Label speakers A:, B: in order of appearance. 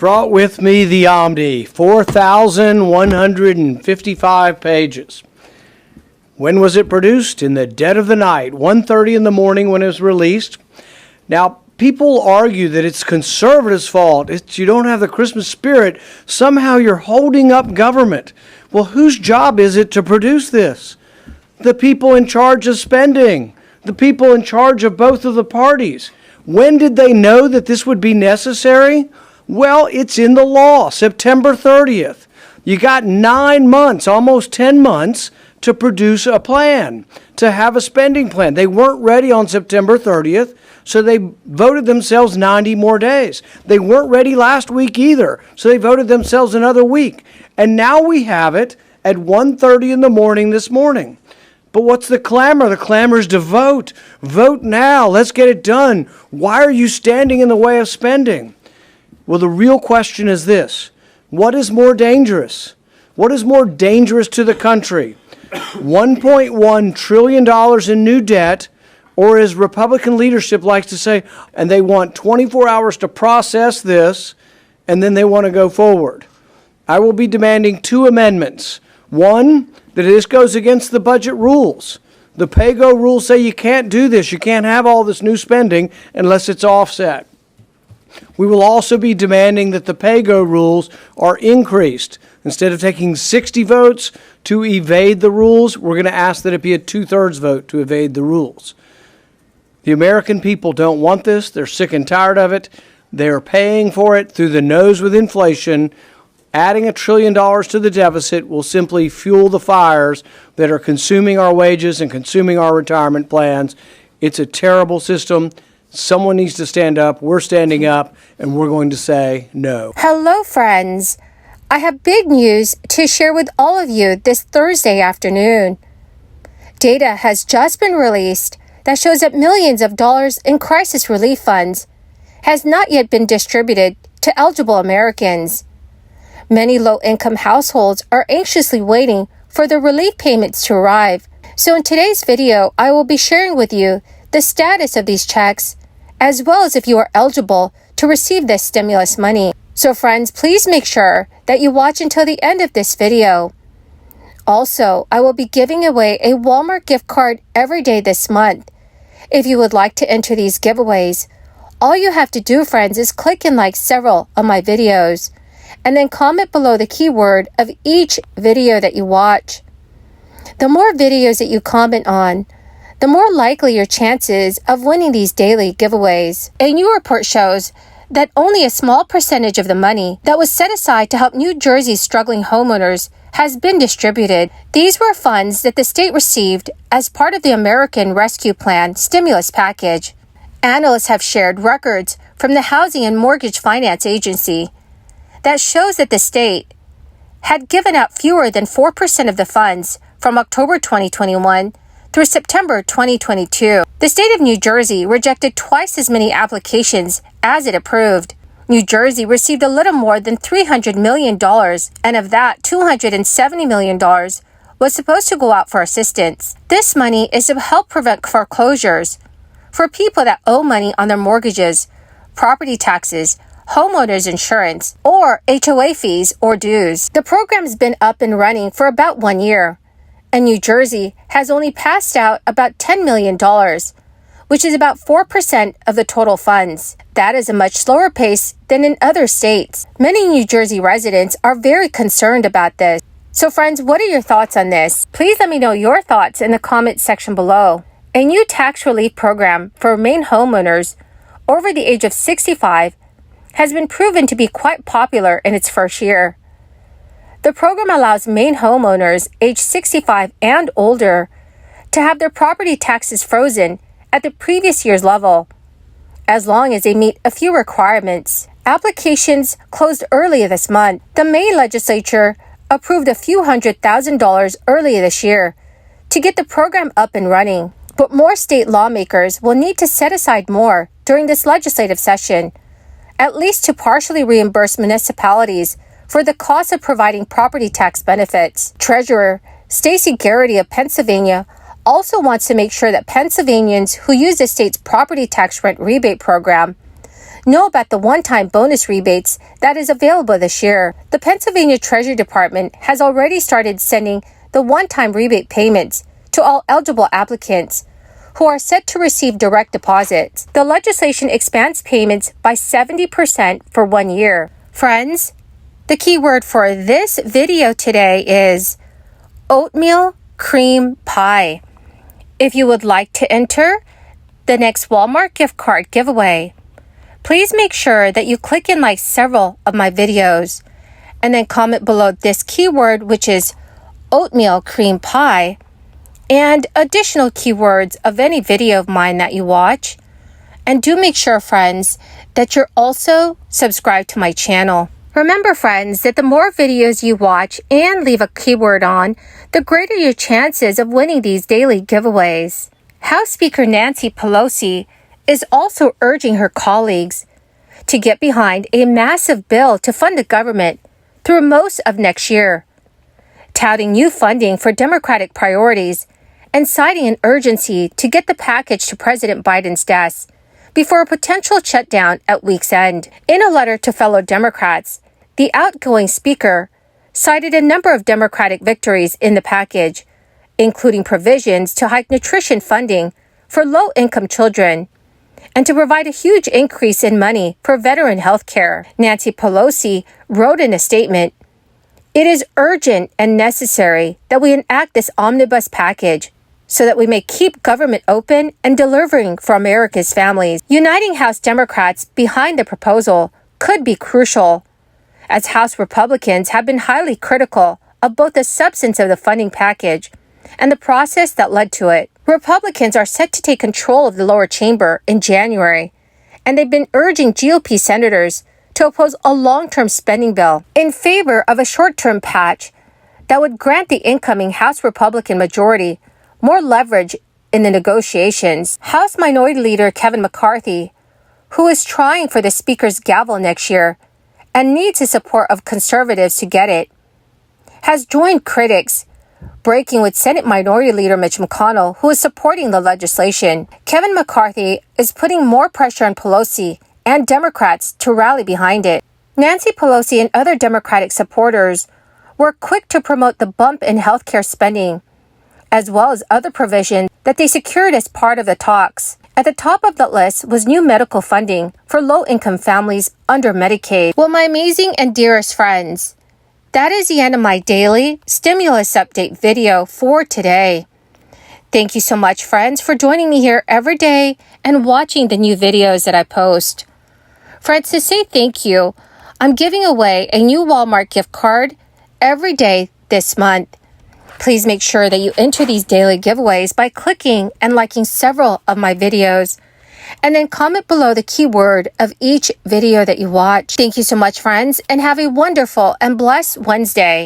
A: brought with me the Omni, 4,155 pages. When was it produced? In the dead of the night, 1:30 in the morning when it was released. Now, people argue that it's conservatives' fault. You don't have the Christmas spirit. Somehow you're holding up government. Well, whose job is it to produce this? The people in charge of spending. The people in charge of both of the parties. When did they know that this would be necessary? Well, it's in the law, September 30th. You got 9 months, almost 10 months, to produce a plan, to have a spending plan. They weren't ready on September 30th, so they voted themselves 90 more days. They weren't ready last week either, so they voted themselves another week. And now we have it at 1:30 in the morning this morning. But what's the clamor? The clamor is to vote. Vote now. Let's get it done. Why are you standing in the way of spending? Well, the real question is this. What is more dangerous? What is more dangerous to the country? $1.1 trillion in new debt, or as Republican leadership likes to say, and they want 24 hours to process this, and then they want to go forward. I will be demanding 2 amendments. One, that this goes against the budget rules. The pay-go rules say you can't do this. You can't have all this new spending unless it's offset. We will also be demanding that the pay-go rules are increased. Instead of taking 60 votes to evade the rules, we're going to ask that it be a 2/3 vote to evade the rules. The American people don't want this. They're sick and tired of it. They're paying for it through the nose with inflation. Adding $1 trillion to the deficit will simply fuel the fires that are consuming our wages and consuming our retirement plans. It's a terrible system. Someone needs to stand up. We're standing up, and we're going to say no.
B: Hello, friends. I have big news to share with all of you this Thursday afternoon. Data has just been released that shows that millions of dollars in crisis relief funds has not yet been distributed to eligible Americans. Many low-income households are anxiously waiting for the relief payments to arrive. So in today's video, I will be sharing with you the status of these checks, as well as if you are eligible to receive this stimulus money. So friends, please make sure that you watch until the end of this video. Also, I will be giving away a Walmart gift card every day this month. If you would like to enter these giveaways, all you have to do, friends, is click and like several of my videos, and then comment below the keyword of each video that you watch. The more videos that you comment on, the more likely your chances of winning these daily giveaways. A new report shows that only a small percentage of the money that was set aside to help New Jersey's struggling homeowners has been distributed. These were funds that the state received as part of the American Rescue Plan stimulus package. Analysts have shared records from the Housing and Mortgage Finance Agency that shows that the state had given out fewer than 4% of the funds from October 2021 through September 2022. The state of New Jersey rejected twice as many applications as it approved. New Jersey received a little more than $300 million, and of that, $270 million was supposed to go out for assistance. This money is to help prevent foreclosures for people that owe money on their mortgages, property taxes, homeowners insurance, or HOA fees or dues. The program's been up and running for about 1 year, and New Jersey has only passed out about $10 million, which is about 4% of the total funds. That is a much slower pace than in other states. Many New Jersey residents are very concerned about this. So friends, what are your thoughts on this? Please let me know your thoughts in the comment section below. A new tax relief program for Maine homeowners over the age of 65 has been proven to be quite popular in its first year. The program allows Maine homeowners aged 65 and older to have their property taxes frozen at the previous year's level, as long as they meet a few requirements. Applications closed earlier this month. The Maine legislature approved a few $100,000 earlier this year to get the program up and running. But more state lawmakers will need to set aside more during this legislative session, at least to partially reimburse municipalities for the cost of providing property tax benefits. Treasurer Stacey Garrity of Pennsylvania also wants to make sure that Pennsylvanians who use the state's property tax rent rebate program know about the one-time bonus rebates that is available this year. The Pennsylvania Treasury Department has already started sending the one-time rebate payments to all eligible applicants who are set to receive direct deposits. The legislation expands payments by 70% for 1 year. Friends, the key word for this video today is oatmeal cream pie. If you would like to enter the next Walmart gift card giveaway, please make sure that you click and like several of my videos and then comment below this keyword, which is oatmeal cream pie, and additional keywords of any video of mine that you watch. And do make sure, friends, that you're also subscribed to my channel. Remember, friends, that the more videos you watch and leave a keyword on, the greater your chances of winning these daily giveaways. House Speaker Nancy Pelosi is also urging her colleagues to get behind a massive bill to fund the government through most of next year, touting new funding for Democratic priorities and citing an urgency to get the package to President Biden's desk before a potential shutdown at week's end. In a letter to fellow Democrats, the outgoing speaker cited a number of Democratic victories in the package, including provisions to hike nutrition funding for low-income children and to provide a huge increase in money for veteran health care. Nancy Pelosi wrote in a statement, "It is urgent and necessary that we enact this omnibus package so that we may keep government open and delivering for America's families." Uniting House Democrats behind the proposal could be crucial, as House Republicans have been highly critical of both the substance of the funding package and the process that led to it. Republicans are set to take control of the lower chamber in January, and they've been urging GOP senators to oppose a long-term spending bill in favor of a short-term patch that would grant the incoming House Republican majority more leverage in the negotiations. House Minority Leader Kevin McCarthy, who is trying for the Speaker's gavel next year and needs the support of conservatives to get it, has joined critics, breaking with Senate Minority Leader Mitch McConnell, who is supporting the legislation. Kevin McCarthy is putting more pressure on Pelosi and Democrats to rally behind it. Nancy Pelosi and other Democratic supporters were quick to promote the bump in healthcare spending, as well as other provisions that they secured as part of the talks. At the top of the list was new medical funding for low-income families under Medicaid. Well, my amazing and dearest friends, that is the end of my daily stimulus update video for today. Thank you so much, friends, for joining me here every day and watching the new videos that I post. Friends, to say thank you, I'm giving away a new Walmart gift card every day this month. Please make sure that you enter these daily giveaways by clicking and liking several of my videos, and then comment below the keyword of each video that you watch. Thank you so much, friends, and have a wonderful and blessed Wednesday.